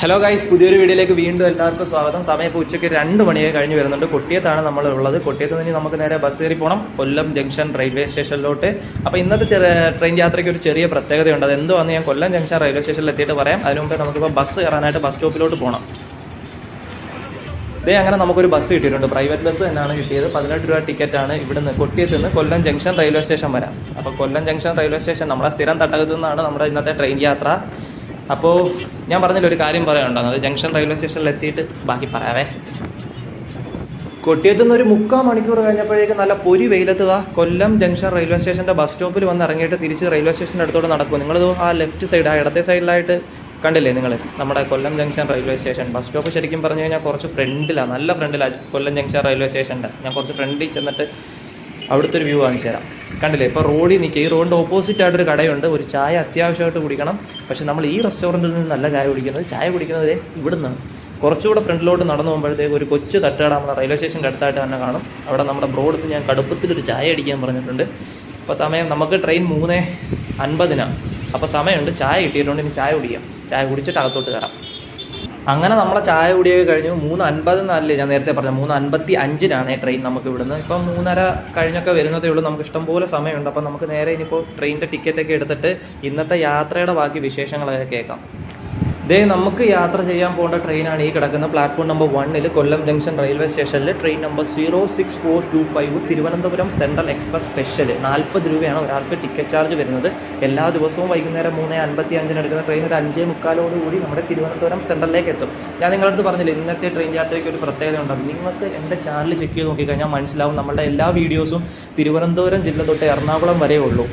Hello guys, പുതിയൊരു വീഡിയോയിലേക്ക് വീണ്ടും എല്ലാവർക്കും സ്വാഗതം. സമയം ഇപ്പോൾ ഉച്ചയ്ക്ക് 2 മണിയായി കഴിഞ്ഞ് വരുന്നുണ്ട്. കൊട്ടിയത്താണ് നമ്മളുള്ളത്. കൊട്ടിയത്ത് നിന്ന് നമുക്ക് നേരെ ബസ് കയറി പോകണം കൊല്ലം ജംഗ്ഷൻ റെയിൽവേ സ്റ്റേഷനിലോട്ട്. അപ്പോൾ ഇന്നത്തെ ട്രെയിൻ യാത്രയ്ക്ക് ഒരു ചെറിയ പ്രത്യേകതയുണ്ട്. അതെന്തോന്ന് ഞാൻ കൊല്ലം ജംഗ്ഷൻ റെയിൽവേ സ്റ്റേഷനിൽ എത്തിയിട്ട് പറയാം. അതിന് മുമ്പേ നമുക്കിപ്പോൾ ബസ് കയറാനായിട്ട് ബസ് സ്റ്റോപ്പിലോട്ട് പോകണം. അങ്ങനെ നമുക്കൊരു ബസ് കിട്ടിയിട്ടുണ്ട്. പ്രൈവറ്റ് ബസ് തന്നെയാണ് കിട്ടിയത്. 18 രൂപ ടിക്കറ്റാണ് ഇവിടുന്ന് കൊട്ടിയത്ത് നിന്ന് കൊല്ലം ജംഗ്ഷൻ റെയിൽവേ സ്റ്റേഷൻ വരാം. അപ്പോൾ കൊല്ലം ജംഗ്ഷൻ റെയിൽവേ സ്റ്റേഷൻ നമ്മുടെ സ്ഥിരം തട്ടകത്തു നിന്നാണ് നമ്മുടെ ഇന്നത്തെ ട്രെയിൻ യാത്ര. അപ്പോൾ ഞാൻ പറഞ്ഞില്ല, ഒരു കാര്യം പറയാനുണ്ടോ, അത് ജംഗ്ഷൻ റെയിൽവേ സ്റ്റേഷനിൽ എത്തിയിട്ട് ബാക്കി പറയാവേ. കൊട്ടിയത്തു നിന്ന് ഒരു 3/4 മണിക്കൂർ കഴിഞ്ഞപ്പോഴേക്ക് നല്ല പൊരി വെയിലത്ത് കൊല്ലം ജംഗ്ഷൻ റെയിൽവേ സ്റ്റേഷൻ്റെ ബസ് സ്റ്റോപ്പിൽ വന്ന് ഇറങ്ങിയിട്ട് തിരിച്ച് റെയിൽവേ സ്റ്റേഷൻ്റെ അടുത്തോട്ട് നടക്കും. നിങ്ങളിത് ആ ലെഫ്റ്റ് സൈഡ്, ആ ഇടത്തെ സൈഡിലായിട്ട് കണ്ടില്ലേ നിങ്ങൾ, നമ്മുടെ Kollam junction railway station bus stop ശരിക്കും പറഞ്ഞു കഴിഞ്ഞാൽ കുറച്ച് ഫ്രണ്ടിലാണ്, നല്ല ഫ്രണ്ടിലാണ് കൊല്ലം ജംഗ്ഷൻ റെയിൽവേ സ്റ്റേഷൻ്റെ. ഞാൻ കുറച്ച് ഫ്രണ്ടിൽ ചെന്നിട്ട് അവിടുത്തെ ഒരു വ്യൂ കാണിച്ചു തരാം. കണ്ടില്ലേ, ഇപ്പോൾ റോഡിൽ നിൽക്കുക. ഈ റോഡിൻ്റെ ഓപ്പോസിറ്റ് ആയിട്ടൊരു കടയുണ്ട്. ഒരു ചായ അത്യാവശ്യമായിട്ട് കുടിക്കണം. പക്ഷേ നമ്മൾ ഈ റെസ്റ്റോറൻറ്റിൽ നിന്നല്ല ചായ കുടിക്കുന്നത്. ചായ കുടിക്കുന്നത് ഇവിടെ നിന്നാണ്. കുറച്ചുകൂടെ ഫ്രണ്ടിലോട്ട് നടന്നു പോകുമ്പോഴത്തേക്ക് ഒരു കൊച്ചു തട്ടുകട നമ്മുടെ റെയിൽവേ സ്റ്റേഷൻ്റെ അടുത്തായിട്ട് തന്നെ കാണും. അവിടെ നമ്മുടെ ബ്രോഡത്ത് ഞാൻ കടുപ്പത്തിലൊരു ചായ അടിക്കാൻ പറഞ്ഞിട്ടുണ്ട്. അപ്പോൾ സമയം നമുക്ക് ട്രെയിൻ 3:50 അപ്പോൾ സമയമുണ്ട്. ചായ കിട്ടിയിട്ടുണ്ട്. ഇനി ചായ കുടിക്കാം. ചായ കുടിച്ചിട്ട് അകത്തോട്ട് കയറാം. അങ്ങനെ നമ്മളെ ചായ കുടിയൊക്കെ കഴിഞ്ഞു. 3:50 ഞാൻ നേരത്തെ പറഞ്ഞു. 3:55 ട്രെയിൻ നമുക്ക് ഇവിടുന്ന്. ഇപ്പം 3:30 കഴിഞ്ഞൊക്കെ വരുന്നതേ ഉള്ളൂ. നമുക്ക് ഇഷ്ടംപോലെ സമയമുണ്ട്. അപ്പം നമുക്ക് നേരെ ഇനിയിപ്പോൾ ട്രെയിനിൻ്റെ ടിക്കറ്റൊക്കെ എടുത്തിട്ട് ഇന്നത്തെ യാത്രയുടെ ബാക്കി വിശേഷങ്ങളൊക്കെ കേൾക്കാം. നമുക്ക് യാത്ര ചെയ്യാൻ പോകേണ്ട ട്രെയിനാണ് ഈ കിടക്കുന്ന പ്ലാറ്റ്ഫോം നമ്പർ 1 കൊല്ലം ജംഗ്ഷൻ റെയിൽവേ സ്റ്റേഷനിൽ train number 06425 Thiruvananthapuram central express special. 40 രൂപയാണ് ഒരാൾക്ക് ടിക്കറ്റ് ചാർജ് വരുന്നത്. എല്ലാ ദിവസവും വൈകുന്നേരം 3:55 എടുക്കുന്ന ട്രെയിൻ ഒരു 5:45 കൂടി നമ്മുടെ തിരുവനന്തപുരം സെൻട്രലിലേക്ക് എത്തും. ഞാൻ നിങ്ങളുടെ അടുത്ത് പറഞ്ഞില്ല, ഇന്നത്തെ ട്രെയിൻ യാത്രയ്ക്ക് ഒരു പ്രത്യേകത ഉണ്ടാകും. നിങ്ങൾക്ക് എൻ്റെ ചാനൽ ചെക്ക് ചെയ്ത് നോക്കിക്കഴിഞ്ഞാൽ മനസ്സിലാവും. നമ്മുടെ എല്ലാ വീഡിയോസും തിരുവനന്തപുരം ജില്ല തൊട്ട് എറണാകുളം വരെ ഉള്ളൂ.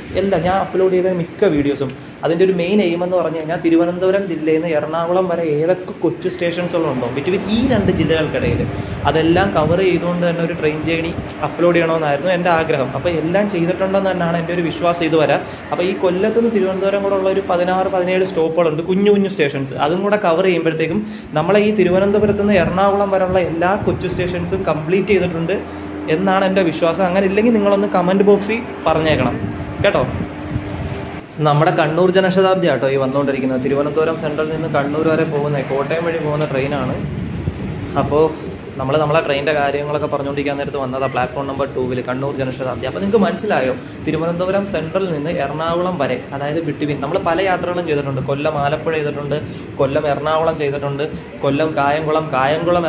ഞാൻ അപ്ലോഡ് ചെയ്ത മിക്ക വീഡിയോസും അതിൻ്റെ ഒരു മെയിൻ എയിം എന്ന് പറഞ്ഞു കഴിഞ്ഞാൽ തിരുവനന്തപുരം ജില്ലയിൽ നിന്ന് എറണാകുളം വരെ ഏതൊക്കെ കൊച്ചു സ്റ്റേഷൻസുകളുണ്ടോ ബിറ്റ്വീൻ ഈ 2 ജില്ലകൾക്കിടയിൽ അതെല്ലാം കവർ ചെയ്തുകൊണ്ട് തന്നെ ഒരു ട്രെയിൻ ജേണി അപ്ലോഡ് ചെയ്യണമെന്നായിരുന്നു എൻ്റെ ആഗ്രഹം. അപ്പോൾ എല്ലാം ചെയ്തിട്ടുണ്ടെന്ന് തന്നെയാണ് എൻ്റെ ഒരു വിശ്വാസം ഇതുവരെ. അപ്പോൾ ഈ കൊല്ലത്ത് നിന്ന് തിരുവനന്തപുരം കൂടെ ഉള്ള ഒരു 16-17 സ്റ്റോപ്പുകളുണ്ട്, കുഞ്ഞു കുഞ്ഞു സ്റ്റേഷൻസ്. അതും കൂടെ കവർ ചെയ്യുമ്പോഴത്തേക്കും നമ്മളെ ഈ തിരുവനന്തപുരത്ത് നിന്ന് എറണാകുളം വരെയുള്ള എല്ലാ കൊച്ചു സ്റ്റേഷൻസും കംപ്ലീറ്റ് ചെയ്തിട്ടുണ്ട് എന്നാണ് എൻ്റെ വിശ്വാസം. അങ്ങനെ ഇല്ലെങ്കിൽ നിങ്ങളൊന്ന് കമൻറ്റ് ബോക്സിൽ പറഞ്ഞേക്കണം കേട്ടോ. നമ്മുടെ കണ്ണൂർ ജനശതാബ്ദി ആട്ടോ ഈ വന്നുകൊണ്ടിരിക്കുന്നത്. തിരുവനന്തപുരം സെൻട്രലിൽ നിന്ന് കണ്ണൂർ വരെ പോകുന്ന, കോട്ടയം വഴി പോകുന്ന ട്രെയിനാണ്. അപ്പോൾ നമ്മളെ ട്രെയിനിൻ്റെ കാര്യങ്ങളൊക്കെ പറഞ്ഞുകൊണ്ടിരിക്കാൻ നേരത്ത് വന്നത് പ്ലാറ്റ്ഫോം നമ്പർ 2 കണ്ണൂർ ജനശതാബ്ദി. അപ്പോൾ നിങ്ങൾക്ക് മനസ്സിലായോ, തിരുവനന്തപുരം സെൻട്രലിൽ നിന്ന് എറണാകുളം വരെ, അതായത് ബിറ്റ്വീൻ നമ്മൾ പല യാത്രകളും ചെയ്തിട്ടുണ്ട്. കൊല്ലം ആലപ്പുഴ ചെയ്തിട്ടുണ്ട്, കൊല്ലം എറണാകുളം ചെയ്തിട്ടുണ്ട്, കൊല്ലം കായംകുളം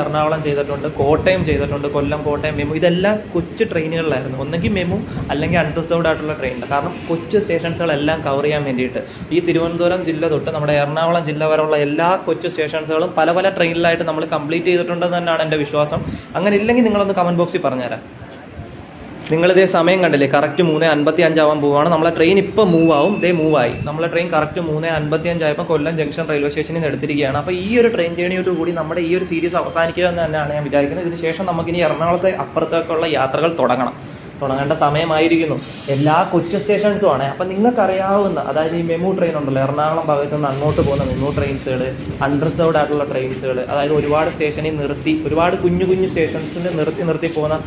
എറണാകുളം ചെയ്തിട്ടുണ്ട്, കോട്ടയം ചെയ്തിട്ടുണ്ട്, കോട്ടയം മെമു. ഇതെല്ലാം കൊച്ചു ട്രെയിനുകളിലായിരുന്നു. ഒന്നെങ്കിൽ മെമു അല്ലെങ്കിൽ അൺറിസർവ്ഡ് ആയിട്ടുള്ള ട്രെയിനുണ്ട്. കാരണം കൊച്ചു സ്റ്റേഷൻസുകളെല്ലാം കവർ ചെയ്യാൻ വേണ്ടിയിട്ട് ഈ തിരുവനന്തപുരം ജില്ല തൊട്ട് നമ്മുടെ എറണാകുളം ജില്ല വരെയുള്ള എല്ലാ കൊച്ചു സ്റ്റേഷൻസുകളും പല ട്രെയിനിലായിട്ട് നമ്മൾ കംപ്ലീറ്റ് ചെയ്തിട്ടുണ്ടെന്ന് തന്നെയാണ് എൻ്റെ വിശ്വാസം. അങ്ങനെ ഇല്ലെങ്കിൽ നിങ്ങളൊന്ന് കമൻറ്റ് ബോക്സിൽ പറഞ്ഞുതരാം. നിങ്ങളിതേ സമയം കണ്ടില്ലേ, കറക്റ്റ് 3:55 ആവാൻ പോവുകയാണ്. നമ്മളെ ട്രെയിൻ ഇപ്പോൾ മൂവായി. നമ്മളെ ട്രെയിൻ കറക്റ്റ് 3:55 ആയപ്പോൾ കൊല്ലം ജംഗ്ഷൻ റെയിൽവേ സ്റ്റേഷനിൽ നിന്ന് എടുത്തിരിക്കുകയാണ്. അപ്പോൾ ഈ ഒരു ട്രെയിൻ ജേണിയോട് കൂടി നമ്മുടെ ഈ ഒരു സീരീസ് അവസാനിക്കുക എന്ന് തന്നെയാണ് ഞാൻ വിചാരിക്കുന്നത്. ഇതിന് ശേഷം നമുക്കിനി എറണാകുളത്തെ അപ്പുറത്തേക്കുള്ള യാത്രകൾ തുടങ്ങേണ്ട സമയമായിരിക്കുന്നു. എല്ലാ കൊച്ചു സ്റ്റേഷൻസും ആണ്. അപ്പം നിങ്ങൾക്കറിയാവുന്ന, അതായത് ഈ മെമു ട്രെയിൻ ഉണ്ടല്ലോ, എറണാകുളം ഭാഗത്ത് നിന്ന് അങ്ങോട്ട് പോകുന്ന മെമു ട്രെയിൻസുകൾ, അൺറിസർവ്ഡ് ആയിട്ടുള്ള ട്രെയിൻസുകൾ, അതായത് ഒരുപാട് സ്റ്റേഷനിൽ നിർത്തി, ഒരുപാട് കുഞ്ഞു സ്റ്റേഷൻസിൽ നിർത്തി പോകുന്ന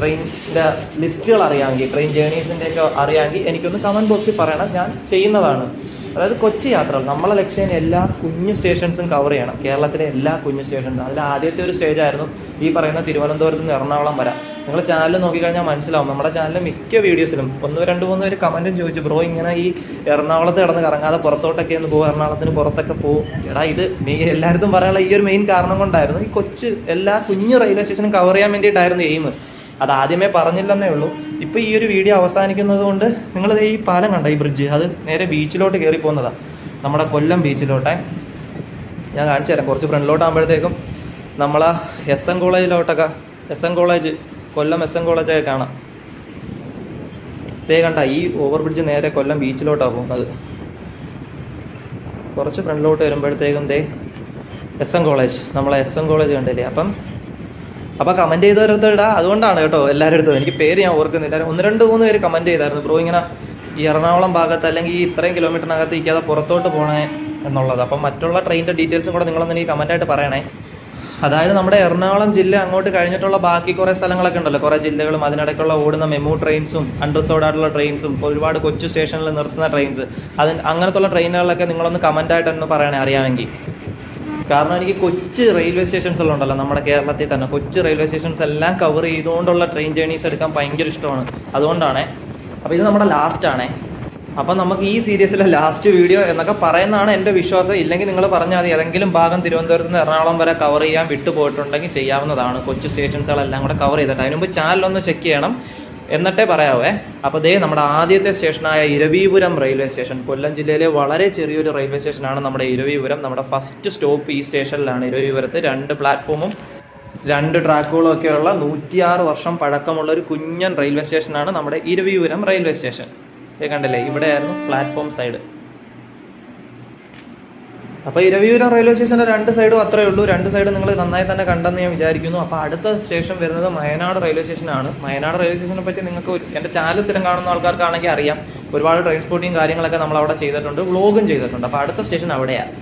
ട്രെയിനിൻ്റെ ലിസ്റ്റുകൾ അറിയാമെങ്കിൽ, ട്രെയിൻ ജേണീസിൻ്റെയൊക്കെ അറിയാമെങ്കിൽ എനിക്കൊന്ന് കമൻറ്റ് ബോക്സിൽ പറയണം. ഞാൻ ചെയ്യുന്നതാണ്. അതായത് കൊച്ചു യാത്രകൾ, നമ്മളെ ലക്ഷ്യം എല്ലാ കുഞ്ഞു സ്റ്റേഷൻസും കവർ ചെയ്യണം. കേരളത്തിലെ എല്ലാ കുഞ്ഞു സ്റ്റേഷൻസും. അതിൽ ആദ്യത്തെ ഒരു സ്റ്റേജായിരുന്നു ഈ പറയുന്ന തിരുവനന്തപുരത്ത് നിന്ന് എറണാകുളം വരെ. നിങ്ങൾ ചാനൽ നോക്കിക്കഴിഞ്ഞാൽ മനസ്സിലാവും. നമ്മുടെ ചാനലിൽ മിക്ക വീഡിയോസിലും 1-2-3 പേര് കമൻറ്റും ചോദിച്ചു, ബ്രോ ഇങ്ങനെ ഈ എറണാകുളത്ത് കിടന്ന് കറങ്ങാതെ പുറത്തോട്ടൊക്കെ ഒന്ന് പോകും, എറണാകുളത്തിന് പുറത്തൊക്കെ പോകും. ഇത് എല്ലായിടത്തും പറയാനുള്ള ഈ ഒരു മെയിൻ കാരണം കൊണ്ടായിരുന്നു. ഈ എല്ലാ കുഞ്ഞു റെയിൽവേ സ്റ്റേഷനും കവർ ചെയ്യാൻ വേണ്ടിയിട്ടായിരുന്നു എയിം. അത് ആദ്യമേ പറഞ്ഞില്ലെന്നേ ഉള്ളൂ. ഇപ്പോൾ ഈ ഒരു വീഡിയോ അവസാനിക്കുന്നത് കൊണ്ട് നിങ്ങളിത് ഈ പാലം കണ്ട, ഈ ബ്രിഡ്ജ്, അത് നേരെ ബീച്ചിലോട്ട് കയറി പോകുന്നതാണ്, നമ്മുടെ കൊല്ലം ബീച്ചിലോട്ടെ. ഞാൻ കാണിച്ചു തരാം. കുറച്ച് ഫ്രണ്ടിലോട്ടാകുമ്പോഴത്തേക്കും നമ്മളാ എസ് എൻ കോളേജ് കൊല്ലം എസ് എൻ കോളേജൊക്കെ കാണാം. കണ്ട ഈ ഓവർ ബ്രിഡ്ജ് നേരെ കൊല്ലം ബീച്ചിലോട്ടാണ് പോകുന്നത്. കുറച്ച് ഫ്രണ്ടിലോട്ട് വരുമ്പോഴത്തേക്കും എസ് എൻ കോളേജ്, നമ്മളെ എസ് എൻ കോളേജ് കണ്ടില്ലേ. അപ്പോൾ കമൻറ്റ് ചെയ്തവരടുത്തിടാ. അതുകൊണ്ടാണ് കേട്ടോ എല്ലാവരുടെ അടുത്തും. എനിക്ക് പേര് ഞാൻ ഓർക്കുന്നില്ല. 1-2-3 പേര് കമൻറ്റ് ചെയ്തായിരുന്നു, ബ്രോ ഇങ്ങനെ ഈ എറണാകുളം ഭാഗത്ത് അല്ലെങ്കിൽ ഈ ഇത്രയും കിലോമീറ്ററിനകത്ത് ഇരിക്കാതെ പുറത്തോട്ട് പോകണേ എന്നുള്ളത്. അപ്പം മറ്റുള്ള ട്രെയിനിൻ്റെ ഡീറ്റെയിൽസും കൂടെ നിങ്ങളൊന്ന് എനിക്ക് കമൻറ്റായിട്ട് പറയണേ. അതായത് നമ്മുടെ എറണാകുളം ജില്ല അങ്ങോട്ട് കഴിഞ്ഞിട്ടുള്ള ബാക്കി കുറേ സ്ഥലങ്ങളൊക്കെ ഉണ്ടല്ലോ, കുറേ ജില്ലകളും അതിനിടയ്ക്കുള്ള ഓടുന്ന മെമു ട്രെയിൻസും അൺറിസർവ്ഡ് ആയിട്ടുള്ള ട്രെയിൻസും ഒരുപാട് കൊച്ചു സ്റ്റേഷനിൽ നിർത്തുന്ന ട്രെയിൻസ്, അങ്ങനത്തുള്ള ട്രെയിനുകളിലൊക്കെ നിങ്ങളൊന്ന് കമൻറ്റായിട്ടൊന്ന് പറയണേ അറിയാമെങ്കിൽ. കാരണം എനിക്ക് കൊച്ചു റെയിൽവേ സ്റ്റേഷൻസ് എല്ലാം ഉണ്ടല്ലോ നമ്മുടെ കേരളത്തിൽ തന്നെ, കൊച്ചു റെയിൽവേ സ്റ്റേഷൻസ് എല്ലാം കവർ ചെയ്തുകൊണ്ടുള്ള ട്രെയിൻ ജേർണീസ് എടുക്കാൻ ഭയങ്കര ഇഷ്ടമാണ്. അതുകൊണ്ടാണേ. അപ്പോൾ ഇത് നമ്മുടെ ലാസ്റ്റാണേ. അപ്പം നമുക്ക് ഈ സീരീസിലെ ലാസ്റ്റ് വീഡിയോ എന്നൊക്കെ പറയുന്നതാണ് എൻ്റെ വിശ്വാസം. ഇല്ലെങ്കിൽ നിങ്ങൾ പറഞ്ഞാൽ മതി, ഏതെങ്കിലും ഭാഗം തിരുവനന്തപുരത്ത് നിന്ന് എറണാകുളം വരെ കവർ ചെയ്യാൻ വിട്ടു പോയിട്ടുണ്ടെങ്കിൽ ചെയ്യാവുന്നതാണ്. കൊച്ചു സ്റ്റേഷൻസുകളെല്ലാം കൂടെ കവർ ചെയ്തിട്ട് അതിന് മുമ്പ് ചാനലൊന്ന് ചെക്ക് ചെയ്യണം, എന്നിട്ടേ പറയാവേ. അപ്പോൾ ദേ നമ്മുടെ ആദ്യത്തെ സ്റ്റേഷനായ ഇരവിപുരം റെയിൽവേ സ്റ്റേഷൻ, കൊല്ലം ജില്ലയിലെ വളരെ ചെറിയൊരു റെയിൽവേ സ്റ്റേഷനാണ് നമ്മുടെ ഇരവിപുരം. നമ്മുടെ ഫസ്റ്റ് സ്റ്റോപ്പ് ഈ സ്റ്റേഷനിലാണ്, ഇരവിപുരത്ത്. 2 പ്ലാറ്റ്ഫോമും 2 ട്രാക്കുകളും ഒക്കെയുള്ള 106 വർഷം പഴക്കമുള്ള ഒരു കുഞ്ഞൻ റെയിൽവേ സ്റ്റേഷനാണ് നമ്മുടെ ഇരവിപുരം റെയിൽവേ സ്റ്റേഷൻ. കണ്ടില്ലേ, ഇവിടെയായിരുന്നു പ്ലാറ്റ്ഫോം സൈഡ്. അപ്പോൾ ഇരവിപുരം റെയിൽവേ സ്റ്റേഷൻ്റെ 2 സൈഡും അത്രയേ ഉള്ളൂ. 2 സൈഡ് നിങ്ങൾ നന്നായി തന്നെ കണ്ടെന്ന് ഞാൻ വിചാരിക്കുന്നു. അപ്പോൾ അടുത്ത സ്റ്റേഷൻ വരുന്നത് മയനാട് റെയിൽവേ സ്റ്റേഷനാണ്. മയനാട് റെയിൽവേ സ്റ്റേഷനെ പറ്റി നിങ്ങൾക്ക് എൻ്റെ ചാനൽ സ്ഥിരം കാണുന്ന ആൾക്കാർക്കാണെങ്കിൽ അറിയാം. ഒരുപാട് ട്രാൻസ്പോർട്ടിങ് കാര്യങ്ങളൊക്കെ നമ്മൾ അവിടെ ചെയ്തിട്ടുണ്ട്, വ്ളോഗും ചെയ്തിട്ടുണ്ട്. അപ്പോൾ അടുത്ത സ്റ്റേഷൻ അവിടെയാണ്.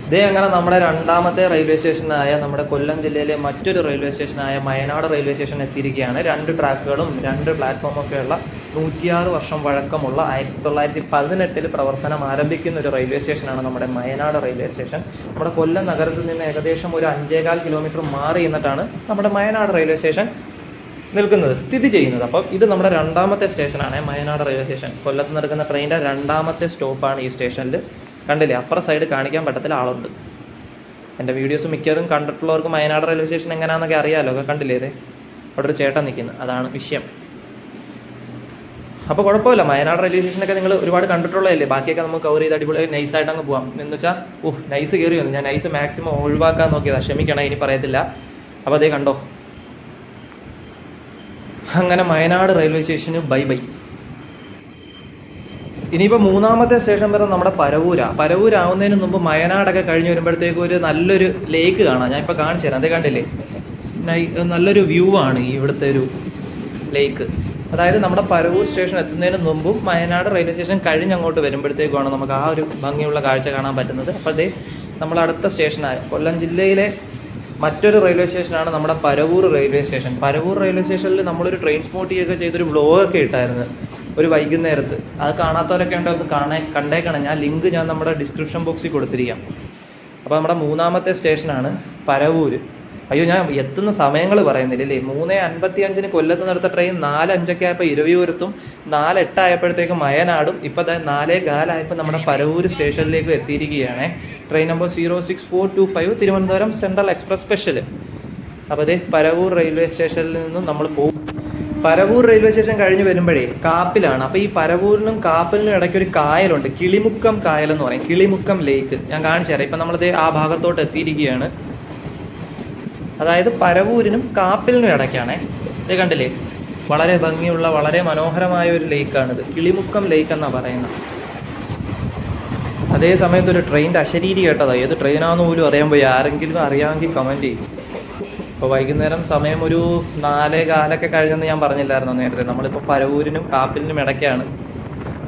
ഇതേ അങ്ങനെ നമ്മുടെ 2ാമത്തെ റെയിൽവേ സ്റ്റേഷനായ നമ്മുടെ കൊല്ലം ജില്ലയിലെ മറ്റൊരു റെയിൽവേ സ്റ്റേഷനായ മയനാട് റെയിൽവേ സ്റ്റേഷൻ എത്തിയിരിക്കുകയാണ്. 2 ട്രാക്കുകളും 2 പ്ലാറ്റ്ഫോമൊക്കെയുള്ള 106 വർഷം പഴക്കമുള്ള 1918 പ്രവർത്തനം ആരംഭിക്കുന്ന ഒരു റെയിൽവേ സ്റ്റേഷനാണ് നമ്മുടെ മയനാട് റെയിൽവേ സ്റ്റേഷൻ. നമ്മുടെ കൊല്ലം നഗരത്തിൽ നിന്ന് ഏകദേശം ഒരു 5.25 കിലോമീറ്റർ മാറി നിന്നിട്ടാണ് നമ്മുടെ മയനാട് റെയിൽവേ സ്റ്റേഷൻ സ്ഥിതി ചെയ്യുന്നത്. അപ്പം ഇത് നമ്മുടെ 2ാമത്തെ സ്റ്റേഷനാണ് മയനാട് റെയിൽവേ സ്റ്റേഷൻ. കൊല്ലത്ത് നടക്കുന്ന ട്രെയിനിൻ്റെ 2ാമത്തെ സ്റ്റോപ്പാണ് ഈ സ്റ്റേഷനിൽ. കണ്ടില്ലേ, അപ്പുറ സൈഡ് കാണിക്കാൻ പറ്റത്തില്ല, ആളുണ്ട്. എൻ്റെ വീഡിയോസ് മിക്കതും കണ്ടിട്ടുള്ളവർക്ക് വയനാട് റെയിൽവേ സ്റ്റേഷൻ എങ്ങനെയാണെന്നൊക്കെ അറിയാമല്ലോ. ഒക്കെ കണ്ടില്ലേ, ഇത് അവിടെ ഒരു ചേട്ടൻ നിൽക്കുന്നത്, അതാണ് വിഷയം. അപ്പോൾ കുഴപ്പമില്ല, വയനാട് റെയിൽവേ സ്റ്റേഷനൊക്കെ നിങ്ങൾ ഒരുപാട് കണ്ടിട്ടുള്ളതല്ലേ. ബാക്കിയൊക്കെ നമുക്ക് കവർ ചെയ്ത് അടിപൊളി നൈസായിട്ട് അങ്ങ് പോകാം. എന്ന് വെച്ചാൽ നൈസ് കയറി വന്നു. ഞാൻ നൈസ് മാക്സിമം ഒഴിവാക്കാൻ നോക്കിയതാണ്, ക്ഷമിക്കണം, ഇനി പറയത്തില്ല. അപ്പോൾ അതേ കണ്ടോ, അങ്ങനെ വയനാട് റെയിൽവേ സ്റ്റേഷന് ബൈ ബൈ. ഇനിയിപ്പോൾ 3ാമത്തെ സ്റ്റേഷൻ വരെ നമ്മുടെ പരവൂരാവുന്നതിന് മുമ്പ് വയനാടൊക്കെ കഴിഞ്ഞ് വരുമ്പോഴത്തേക്കും ഒരു നല്ലൊരു ലേക്ക് കാണാം. ഞാൻ ഇപ്പോൾ കാണിച്ചു തരാം. അതേ കണ്ടില്ലേ, നല്ലൊരു വ്യൂ ആണ് ഈ ഇവിടുത്തെ ഒരു ലേക്ക്. അതായത് നമ്മുടെ പരവൂർ സ്റ്റേഷൻ എത്തുന്നതിന് മുമ്പും വയനാട് റെയിൽവേ സ്റ്റേഷൻ കഴിഞ്ഞ് അങ്ങോട്ട് വരുമ്പോഴത്തേക്കുമാണ് നമുക്ക് ആ ഒരു ഭംഗിയുള്ള കാഴ്ച കാണാൻ പറ്റുന്നത്. അപ്പോൾ അതേ നമ്മൾ അടുത്ത സ്റ്റേഷനായ കൊല്ലം ജില്ലയിലെ മറ്റൊരു റെയിൽവേ സ്റ്റേഷനാണ് നമ്മുടെ Paravur railway station. Paravur railway സ്റ്റേഷനിൽ നമ്മളൊരു ട്രെയിൻ സ്പോട്ടിയൊക്കെ ചെയ്തൊരു വ്ളോഗൊക്കെ ഇട്ടായിരുന്നു ഒരു വൈകുന്നേരത്ത്. അത് കാണാത്തവരൊക്കെ ഉണ്ടോ ഒന്ന് കണ്ടേക്കണം. ലിങ്ക് ഞാൻ നമ്മുടെ ഡിസ്ക്രിപ്ഷൻ ബോക്സിൽ കൊടുത്തിരിക്കാം. അപ്പോൾ നമ്മുടെ 3ാമത്തെ സ്റ്റേഷനാണ് പരവൂര്. അയ്യോ, ഞാൻ എത്തുന്ന സമയങ്ങൾ പറയുന്നില്ലേ. 3:55 കൊല്ലത്ത് നടത്ത ട്രെയിൻ 4:05 ആയപ്പോൾ ഇരവിപുരത്തും 4:08 ആയപ്പോഴത്തേക്കും വയനാടും ഇപ്പോൾ 4:15 ആയപ്പോൾ നമ്മുടെ പരവൂർ സ്റ്റേഷനിലേക്ക് എത്തിയിരിക്കുകയാണ്. Train number 06425 Thiruvananthapuram central express special. അപ്പോൾ അതേ പരവൂർ റെയിൽവേ സ്റ്റേഷനിൽ നിന്നും നമ്മൾ പോകും. പരവൂർ റെയിൽവേ സ്റ്റേഷൻ കഴിഞ്ഞ് വരുമ്പോഴേ കാപ്പിലാണ്. അപ്പോൾ ഈ പരവൂരിനും കാപ്പിലിനും ഇടയ്ക്ക് ഒരു കായലുണ്ട്, കിളിമുക്കം കായൽ എന്ന് പറയും, കിളിമുക്കം ലേക്ക്. ഞാൻ കാണിച്ചു തരാം. ഇപ്പം നമ്മളിത് ആ ഭാഗത്തോട്ട് എത്തിയിരിക്കുകയാണ്. അതായത് പരവൂരിനും കാപ്പിലിനും ഇടയ്ക്കാണേ. ഇത് കണ്ടില്ലേ, വളരെ ഭംഗിയുള്ള വളരെ മനോഹരമായ ഒരു ലേക്കാണിത്. കിളിമുക്കം ലേക്ക് എന്നാണ് പറയുന്നത്. അതേ സമയത്ത് ഒരു ട്രെയിനിൻ്റെ അശരീരി കേട്ടതാണ്. ഏത് ട്രെയിനാണെന്ന് പോലും അറിയാൻ പോയി. ആരെങ്കിലും അറിയാമെങ്കിൽ കമൻറ്റ് ചെയ്യും. ഇപ്പോൾ വൈകുന്നേരം സമയം ഒരു 4:15 കഴിഞ്ഞെന്ന് ഞാൻ പറഞ്ഞില്ലായിരുന്നു നേരത്തെ. നമ്മളിപ്പോൾ പരവൂരിനും കാപ്പിലിനും ഇടയ്ക്കാണ്.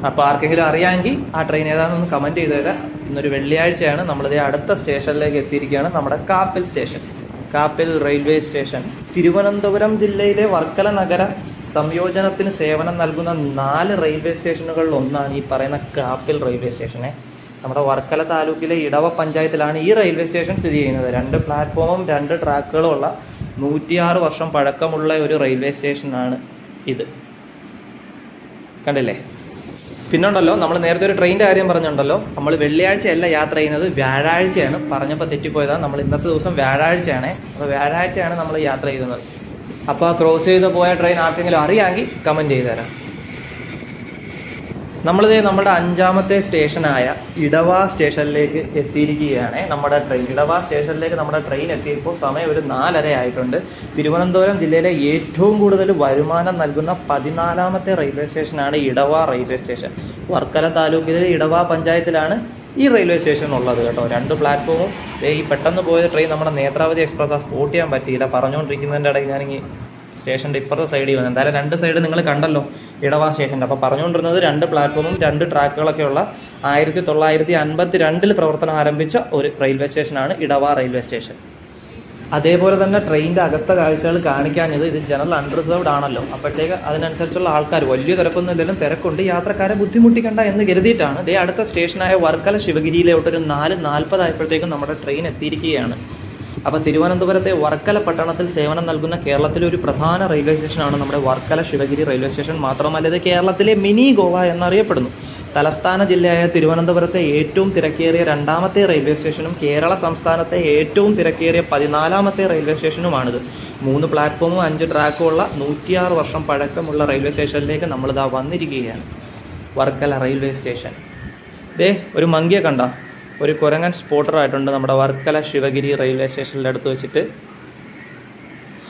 അപ്പോൾ ആർക്കെങ്കിലും അറിയാമെങ്കിൽ ആ ട്രെയിൻ ഏതാണെന്നൊന്ന് കമൻറ്റ് ചെയ്ത് തരാം. ഇന്നൊരു വെള്ളിയാഴ്ചയാണ്. നമ്മളിത് അടുത്ത സ്റ്റേഷനിലേക്ക് എത്തിയിരിക്കുകയാണ്, നമ്മുടെ Kappil station. Kappil railway station Thiruvananthapuram ജില്ലയിലെ വർക്കല നഗര സംയോജനത്തിന് സേവനം നൽകുന്ന 4 റെയിൽവേ സ്റ്റേഷനുകളിൽ ഒന്നാണ് ഈ പറയുന്ന കാപ്പിൽ റെയിൽവേ സ്റ്റേഷനെ. നമ്മുടെ വർക്കല താലൂക്കിലെ ഇടവ പഞ്ചായത്തിലാണ് ഈ റെയിൽവേ സ്റ്റേഷൻ സ്ഥിതി ചെയ്യുന്നത്. 2 പ്ലാറ്റ്ഫോമും 2 ട്രാക്കുകളും ഉള്ള 106 വർഷം പഴക്കമുള്ള ഒരു റെയിൽവേ സ്റ്റേഷനാണ് ഇത്. കണ്ടില്ലേ. പിന്നുണ്ടല്ലോ, നമ്മൾ നേരത്തെ ഒരു ട്രെയിനിൻ്റെ കാര്യം പറഞ്ഞുണ്ടല്ലോ. നമ്മൾ വെള്ളിയാഴ്ചയല്ല യാത്ര ചെയ്യുന്നത്, വ്യാഴാഴ്ചയാണ്. പറഞ്ഞപ്പോൾ തെറ്റിപ്പോയതാണ്. നമ്മൾ ഇന്നത്തെ ദിവസം വ്യാഴാഴ്ചയാണ്. അപ്പോൾ വ്യാഴാഴ്ചയാണ് നമ്മൾ യാത്ര ചെയ്യുന്നത്. അപ്പോൾ ക്രോസ് ചെയ്ത് പോയ ട്രെയിൻ ആർക്കെങ്കിലും അറിയാമെങ്കിൽ കമൻറ്റ് ചെയ്ത് തരാം. നമ്മളിത് നമ്മുടെ 5ാമത്തെ സ്റ്റേഷനായ ഇടവ സ്റ്റേഷനിലേക്ക് എത്തിയിരിക്കുകയാണ്. നമ്മുടെ ട്രെയിൻ ഇടവ സ്റ്റേഷനിലേക്ക് നമ്മുടെ ട്രെയിൻ എത്തിയപ്പോൾ സമയം ഒരു 4:30 ആയിട്ടുണ്ട്. തിരുവനന്തപുരം ജില്ലയിലെ ഏറ്റവും കൂടുതൽ വരുമാനം നൽകുന്ന 14ാമത്തെ റെയിൽവേ സ്റ്റേഷനാണ് ഇടവ റെയിൽവേ സ്റ്റേഷൻ. വർക്കല താലൂക്കിലെ ഇടവ പഞ്ചായത്തിലാണ് ഈ റെയിൽവേ സ്റ്റേഷൻ ഉള്ളത് കേട്ടോ. 2 പ്ലാറ്റ്ഫോമും ഈ പെട്ടെന്ന് പോയ ട്രെയിൻ നമ്മുടെ നേത്രാവതി എക്സ്പ്രസ് സ്പോട്ട് ചെയ്യാൻ പറ്റിയില്ല. പറഞ്ഞുകൊണ്ടിരിക്കുന്നതിൻ്റെ ഇടയ്ക്ക് ഞാനിങ്ങനെ സ്റ്റേഷൻ്റെ ഇപ്പുറത്തെ സൈഡിൽ വന്നു. എന്തായാലും 2 സൈഡ് നിങ്ങൾ കണ്ടല്ലോ ഇടവ സ്റ്റേഷൻ്റെ. അപ്പോൾ പറഞ്ഞുകൊണ്ടിരുന്നത് 2 പ്ലാറ്റ്ഫോമും 2 ട്രാക്കുകളൊക്കെയുള്ള 1952 പ്രവർത്തനം ആരംഭിച്ച ഒരു റെയിൽവേ സ്റ്റേഷനാണ് ഇടവ റെയിൽവേ സ്റ്റേഷൻ. അതേപോലെ തന്നെ ട്രെയിനിൻ്റെ അകത്തെ കാഴ്ചകൾ കാണിക്കാഞ്ഞത് ഇത് ജനറൽ അൺറിസർവ്ഡ് ആണല്ലോ, അപ്പോഴത്തേക്ക് അതിനനുസരിച്ചുള്ള ആൾക്കാർ വലിയ തിരക്കൊന്നും ഇല്ലെങ്കിലും തിരക്കുണ്ട്, യാത്രക്കാരെ ബുദ്ധിമുട്ടിക്കണ്ട എന്ന് കരുതിയിട്ടാണ് ദേ അടുത്ത സ്റ്റേഷനായ വർക്കല ശിവഗിരിയിലോട്ടൊരു 4:40 ആയപ്പോഴത്തേക്കും നമ്മുടെ ട്രെയിൻ എത്തിയിരിക്കുകയാണ്. അപ്പോൾ തിരുവനന്തപുരത്തെ വർക്കല പട്ടണത്തിൽ സേവനം നൽകുന്ന കേരളത്തിലെ ഒരു പ്രധാന റെയിൽവേ സ്റ്റേഷനാണ് നമ്മുടെ വർക്കല ശിവഗിരി റെയിൽവേ സ്റ്റേഷൻ. മാത്രമല്ല ഇത് കേരളത്തിലെ മിനി ഗോവ എന്നറിയപ്പെടുന്നു. തലസ്ഥാന ജില്ലയായ തിരുവനന്തപുരത്തെ ഏറ്റവും തിരക്കേറിയ 2ാമത്തെ റെയിൽവേ സ്റ്റേഷനും കേരള സംസ്ഥാനത്തെ ഏറ്റവും തിരക്കേറിയ 14ാമത്തെ റെയിൽവേ സ്റ്റേഷനുമാണിത്. 3 പ്ലാറ്റ്ഫോമും 5 ട്രാക്കുമുള്ള 106 വർഷം പഴക്കമുള്ള റെയിൽവേ സ്റ്റേഷനിലേക്ക് നമ്മളിതാ വന്നിരിക്കുകയാണ്. Varkala railway station. ദേ ഒരു മങ്കിയെ കണ്ട, ഒരു കുരങ്ങൻ സ്പോട്ടറായിട്ടുണ്ട് നമ്മുടെ വർക്കല ശിവഗിരി റെയിൽവേ സ്റ്റേഷനിൻ്റെ അടുത്ത് വെച്ചിട്ട്.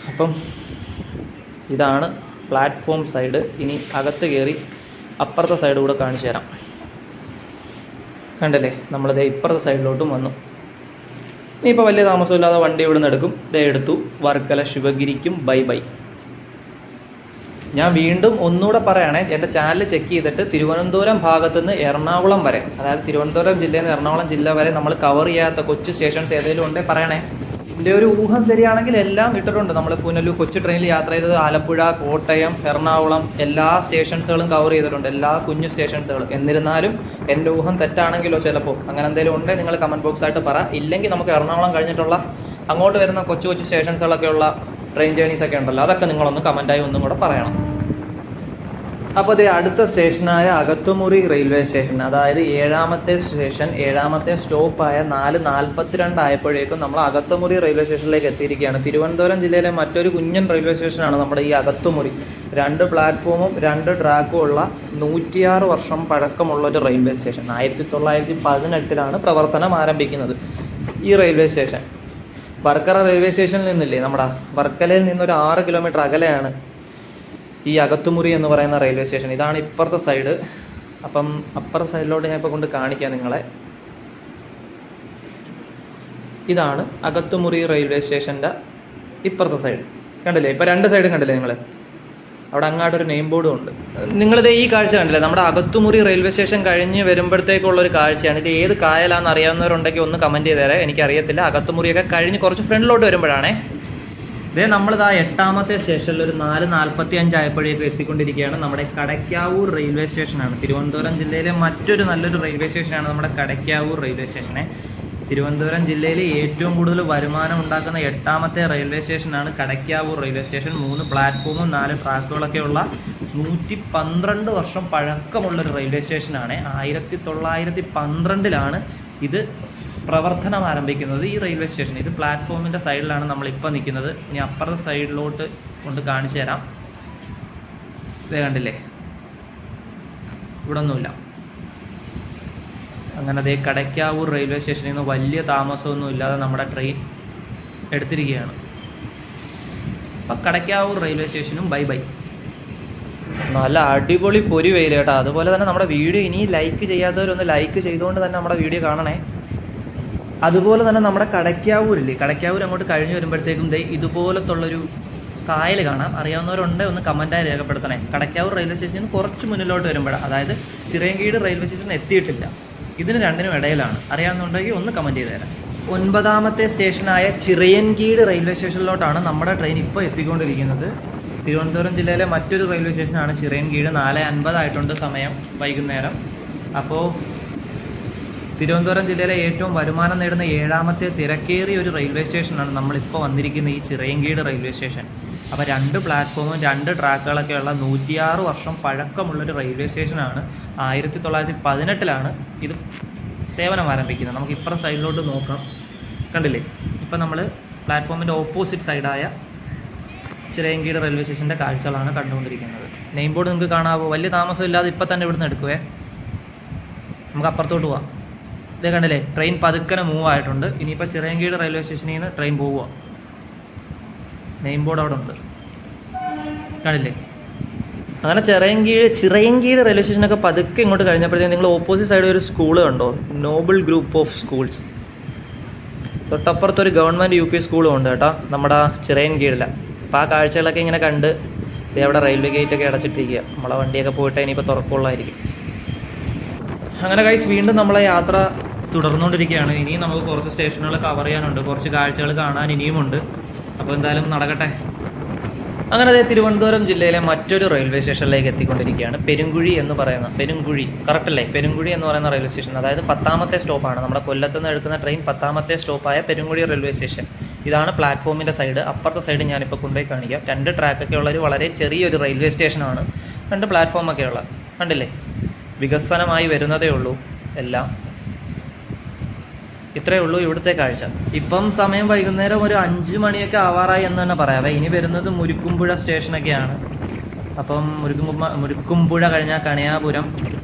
അപ്പം ഇതാണ് പ്ലാറ്റ്ഫോം സൈഡ്. ഇനി അകത്ത് കയറി അപ്പുറത്തെ സൈഡ് കൂടെ കാണിച്ചു തരാം. കണ്ടല്ലേ, നമ്മളിതേ ഇപ്പുറത്തെ സൈഡിലോട്ടും വന്നു. ഇനിയിപ്പോൾ വലിയ താമസമില്ലാതെ വണ്ടി ഇവിടെ നിന്ന് എടുക്കും. ഇതേ എടുത്തു. വർക്കല ശിവഗിരിക്കും ബൈ ബൈ. ഞാൻ വീണ്ടും ഒന്നുകൂടെ പറയുകയാണെ, എൻ്റെ ചാനൽ ചെക്ക് ചെയ്തിട്ട് തിരുവനന്തപുരം ഭാഗത്തുനിന്ന് എറണാകുളം വരെ, അതായത് തിരുവനന്തപുരം ജില്ലയിൽ നിന്ന് എറണാകുളം ജില്ല വരെ നമ്മൾ കവർ ചെയ്യാത്ത കൊച്ചു സ്റ്റേഷൻസ് ഏതെങ്കിലും ഉണ്ടെങ്കിൽ പറയണേ. എൻ്റെ ഒരു ഊഹം ശരിയാണെങ്കിൽ എല്ലാം ഇട്ടിട്ടുണ്ട്. നമ്മൾ പുനലൂർ കൊച്ചു ട്രെയിനിൽ യാത്ര ചെയ്തത് ആലപ്പുഴ, കോട്ടയം, എറണാകുളം എല്ലാ സ്റ്റേഷൻസുകളും കവർ ചെയ്തിട്ടുണ്ട്, എല്ലാ കുഞ്ഞു സ്റ്റേഷൻസുകളും. എന്നിരുന്നാലും എൻ്റെ ഊഹം തെറ്റാണെങ്കിലോ ചിലപ്പോൾ അങ്ങനെ എന്തെങ്കിലും ഉണ്ടെങ്കിൽ നിങ്ങൾ കമൻറ്റ് ബോക്സായിട്ട് പറ. ഇല്ലെങ്കിൽ നമുക്ക് എറണാകുളം കഴിഞ്ഞിട്ടുള്ള അങ്ങോട്ട് വരുന്ന കൊച്ചു കൊച്ചു സ്റ്റേഷൻസുകളൊക്കെ ഉള്ള ട്രെയിൻ ജേണീസൊക്കെ ഉണ്ടല്ലോ, അതൊക്കെ നിങ്ങളൊന്ന് കമൻറ്റായി ഒന്നും കൂടെ പറയണം. അപ്പോൾ ഇത് അടുത്ത സ്റ്റേഷനായ അകത്തുമുറി റെയിൽവേ സ്റ്റേഷൻ, അതായത് 7ാമത്തെ സ്റ്റേഷൻ, 7ാമത്തെ സ്റ്റോപ്പായ 4:42 ആയപ്പോഴേക്കും നമ്മൾ അകത്തുമുറി റെയിൽവേ സ്റ്റേഷനിലേക്ക് എത്തിയിരിക്കുകയാണ്. തിരുവനന്തപുരം ജില്ലയിലെ മറ്റൊരു കുഞ്ഞൻ റെയിൽവേ സ്റ്റേഷനാണ് നമ്മുടെ ഈ അകത്തുമുറി. 2 പ്ലാറ്റ്ഫോമും 2 ട്രാക്കും ഉള്ള 106 വർഷം പഴക്കമുള്ള ഒരു റെയിൽവേ സ്റ്റേഷൻ. 1918 പ്രവർത്തനം ആരംഭിക്കുന്നത് ഈ റെയിൽവേ സ്റ്റേഷൻ. വർക്കല റെയിൽവേ സ്റ്റേഷനിൽ നിന്നില്ലേ, നമ്മുടെ വർക്കലയിൽ നിന്നൊരു 6 കിലോമീറ്റർ അകലെയാണ് ഈ അകത്തുമുറി എന്ന് പറയുന്ന റെയിൽവേ സ്റ്റേഷൻ. ഇതാണ് ഇപ്പുറത്തെ സൈഡ്. അപ്പം അപ്പുറത്തെ സൈഡിലോട്ട് ഞാൻ ഇപ്പോൾ കൊണ്ട് കാണിക്കാം നിങ്ങളെ. ഇതാണ് അകത്തുമുറി റെയിൽവേ സ്റ്റേഷൻ്റെ ഇപ്പുറത്തെ സൈഡ്. കണ്ടില്ലേ, ഇപ്പോൾ 2 സൈഡും കണ്ടില്ലേ നിങ്ങൾ? അവിടെ അങ്ങാട്ടൊരു നെയിം ബോർഡും ഉണ്ട്. നിങ്ങളിത് ഈ കാഴ്ച കണ്ടില്ലേ, നമ്മുടെ അകത്തുമുറി റെയിൽവേ സ്റ്റേഷൻ കഴിഞ്ഞ് വരുമ്പോഴത്തേക്കുള്ളൊരു കാഴ്ചയാണ്. ഇത് ഏത് കായലാണെന്ന് അറിയാവുന്നവരുണ്ടെങ്കിൽ ഒന്ന് കമൻറ്റ് ചെയ്ത് തരാം. എനിക്കറിയത്തില്ല. അകത്തുമുറിയൊക്കെ കഴിഞ്ഞ് കുറച്ച് ഫ്രണ്ടിലോട്ട് വരുമ്പോഴാണേ. ഇതേ നമ്മളിതാ 8ാമത്തെ സ്റ്റേഷനിൽ ഒരു 4:45 ആയപ്പോഴേക്കും എത്തിക്കൊണ്ടിരിക്കുകയാണ്. നമ്മുടെ കടയ്ക്കാവൂർ റെയിൽവേ സ്റ്റേഷനാണ്. തിരുവനന്തപുരം ജില്ലയിലെ മറ്റൊരു നല്ലൊരു റെയിൽവേ സ്റ്റേഷനാണ് നമ്മുടെ കടയ്ക്കാവൂർ റെയിൽവേ സ്റ്റേഷനെ. തിരുവനന്തപുരം ജില്ലയിൽ ഏറ്റവും കൂടുതൽ വരുമാനം ഉണ്ടാക്കുന്ന 8ാമത്തെ റെയിൽവേ സ്റ്റേഷനാണ് കടയ്ക്കാവൂർ റെയിൽവേ സ്റ്റേഷൻ. 3 പ്ലാറ്റ്ഫോമും 4 ട്രാക്കുകളൊക്കെയുള്ള 112 വർഷം പഴക്കമുള്ളൊരു റെയിൽവേ സ്റ്റേഷനാണ്. 1912 ഇത് പ്രവർത്തനം ആരംഭിക്കുന്നത് ഈ റെയിൽവേ സ്റ്റേഷൻ. ഇത് പ്ലാറ്റ്ഫോമിൻ്റെ സൈഡിലാണ് നമ്മളിപ്പോൾ നിൽക്കുന്നത്. ഇനി അപ്പുറത്തെ സൈഡിലോട്ട് കൊണ്ട് കാണിച്ചു തരാം. ഇതേ കണ്ടില്ലേ, ഇവിടെ ഒന്നുമില്ല. അങ്ങനെ അതേ കടയ്ക്കാവൂർ റെയിൽവേ സ്റ്റേഷനിൽ നിന്ന് വലിയ താമസമൊന്നും ഇല്ലാതെ നമ്മുടെ ട്രെയിൻ എടുത്തിരിക്കുകയാണ്. അപ്പം കടയ്ക്കാവൂർ റെയിൽവേ സ്റ്റേഷനും ബൈ ബൈ. നല്ല അടിപൊളി പൊരി വെയിൽ കേട്ടോ. അതുപോലെ തന്നെ നമ്മുടെ വീഡിയോ ഇനി ലൈക്ക് ചെയ്യാത്തവരൊന്ന് ലൈക്ക് ചെയ്തുകൊണ്ട് തന്നെ നമ്മുടെ വീഡിയോ കാണണേ. അതുപോലെ തന്നെ നമ്മുടെ കടയ്ക്കാവൂരില്ലേ, കടയ്ക്കാവൂർ അങ്ങോട്ട് കഴിഞ്ഞ് വരുമ്പോഴത്തേക്കും ദേ ഇതുപോലത്തുള്ളൊരു കായൽ കാണാം. അറിയാവുന്നവരുണ്ട് ഒന്ന് കമൻറ്റായി രേഖപ്പെടുത്തണേ. കടയ്ക്കാവൂർ റെയിൽവേ സ്റ്റേഷനിൽ നിന്ന് കുറച്ച് മുന്നിലോട്ട് വരുമ്പോഴാണ്, അതായത് ചിറയൻകീഴ് റെയിൽവേ സ്റ്റേഷൻ എത്തിയിട്ടില്ല, ഇതിന് രണ്ടിനും ഇടയിലാണ്. അറിയാവുന്നുണ്ടെങ്കിൽ ഒന്ന് കമൻറ്റ് ചെയ്ത് തരാം. 9ാമത്തെ സ്റ്റേഷനായ ചിറയൻകീഴ് റെയിൽവേ സ്റ്റേഷനിലോട്ടാണ് നമ്മുടെ ട്രെയിൻ ഇപ്പോൾ എത്തിക്കൊണ്ടിരിക്കുന്നത്. തിരുവനന്തപുരം ജില്ലയിലെ മറ്റൊരു റെയിൽവേ സ്റ്റേഷനാണ് ചിറയൻകീഴ്. 4:50 ആയിട്ടുണ്ട് സമയം, വൈകുന്നേരം. അപ്പോൾ തിരുവനന്തപുരം ജില്ലയിലെ ഏറ്റവും വരുമാനം നേടുന്ന 7ാമത്തെ തിരക്കേറിയ ഒരു റെയിൽവേ സ്റ്റേഷനാണ് നമ്മളിപ്പോൾ വന്നിരിക്കുന്ന ഈ ചിറയൻകീഴ് റെയിൽവേ സ്റ്റേഷൻ. അപ്പോൾ 2 പ്ലാറ്റ്ഫോമും 2 ട്രാക്കുകളൊക്കെയുള്ള 106 വർഷം പഴക്കമുള്ളൊരു റെയിൽവേ സ്റ്റേഷനാണ്. 1918 ഇത് സേവനം ആരംഭിക്കുന്നത്. നമുക്ക് ഇപ്പുറം സൈഡിലോട്ട് നോക്കാം. കണ്ടില്ലേ, ഇപ്പം നമ്മൾ പ്ലാറ്റ്ഫോമിൻ്റെ ഓപ്പോസിറ്റ് സൈഡായ ചിറയൻകീഴ് റെയിൽവേ സ്റ്റേഷൻ്റെ കാഴ്ചകളാണ് കണ്ടുകൊണ്ടിരിക്കുന്നത്. നെയിം ബോർഡ് നിങ്ങൾക്ക് കാണാവോ? വലിയ താമസമില്ലാതെ ഇപ്പം തന്നെ ഇവിടുന്ന് എടുക്കുവേ. നമുക്ക് അപ്പുറത്തോട്ട് പോവാം. ഇതേ കണ്ടില്ലേ, ട്രെയിൻ പതുക്കനെ മൂവ് ആയിട്ടുണ്ട്. ഇനിയിപ്പോൾ ചിറയൻകീഴ് റെയിൽവേ സ്റ്റേഷനിൽ നിന്ന് ട്രെയിൻ പോവുക. നെയിം ബോർഡ് അവിടെ ഉണ്ട്, കണ്ടില്ലേ? അങ്ങനെ ചിറയൻകീഴ് റെയിൽവേ സ്റ്റേഷനൊക്കെ പതുക്കെ ഇങ്ങോട്ട് കഴിഞ്ഞപ്പോഴത്തേക്കും നിങ്ങൾ ഓപ്പോസിറ്റ് സൈഡിൽ ഒരു സ്കൂൾ കണ്ടോ, നോബിൾ ഗ്രൂപ്പ് ഓഫ് സ്കൂൾസ്. തൊട്ടപ്പുറത്തൊരു ഗവൺമെൻറ് UP സ്കൂളും ഉണ്ട് കേട്ടോ നമ്മുടെ ചിറയൻകീഴിൽ. അപ്പോൾ ആ കാഴ്ചകളൊക്കെ ഇങ്ങനെ കണ്ട് അവിടെ റെയിൽവേ ഗേറ്റൊക്കെ അടച്ചിട്ടിരിക്കുക. നമ്മളെ വണ്ടിയൊക്കെ പോയിട്ട് ഇനിയിപ്പോൾ തുറക്കുള്ളതായിരിക്കും. അങ്ങനെ ഗൈസ് വീണ്ടും നമ്മളെ യാത്ര തുടർന്നുകൊണ്ടിരിക്കുകയാണ്. ഇനിയും നമുക്ക് കുറച്ച് സ്റ്റേഷനുകൾ കവർ ചെയ്യാനുണ്ട്, കുറച്ച് കാഴ്ചകൾ കാണാൻ ഇനിയുമുണ്ട്. അപ്പോൾ എന്തായാലും നടക്കട്ടെ. അങ്ങനെ അതേ തിരുവനന്തപുരം ജില്ലയിലെ മറ്റൊരു റെയിൽവേ സ്റ്റേഷനിലേക്ക് എത്തിക്കൊണ്ടിരിക്കുകയാണ്. പെരുങ്കുഴി എന്ന് പറയുന്ന, പെരുങ്കുഴി കറക്റ്റ് അല്ലേ? പെരുങ്കുഴി എന്ന് പറയുന്ന റെയിൽവേ സ്റ്റേഷൻ, അതായത് 10ാമത്തെ സ്റ്റോപ്പാണ്. നമ്മുടെ കൊല്ലത്ത് നിന്ന് എടുക്കുന്ന ട്രെയിൻ 10ാമത്തെ സ്റ്റോപ്പായ പെരുങ്കുഴി റെയിൽവേ സ്റ്റേഷൻ. ഇതാണ് പ്ലാറ്റ്ഫോമിൻ്റെ സൈഡ്. അപ്പുറത്തെ സൈഡ് ഞാനിപ്പോൾ കൊണ്ടുപോയി കാണിക്കാം. 2 ട്രാക്കൊക്കെ ഉള്ളൊരു വളരെ ചെറിയൊരു റെയിൽവേ സ്റ്റേഷനാണ്. 2 പ്ലാറ്റ്ഫോമൊക്കെ ഉള്ള, കണ്ടില്ലേ? വികസനമായി വരുന്നതേ ഉള്ളൂ എല്ലാം. ഇത്രയേ ഉള്ളൂ ഇവിടുത്തെ കാഴ്ച. ഇപ്പം സമയം വൈകുന്നേരം ഒരു 5 മണിയൊക്കെ ആവാറായി എന്ന് തന്നെ പറയാവേ. ഇനി വരുന്നത് മുരുക്കുംപുഴ സ്റ്റേഷനൊക്കെയാണ്. അപ്പം മുരുക്കുംപുഴ കഴിഞ്ഞാൽ കണിയാപുരം.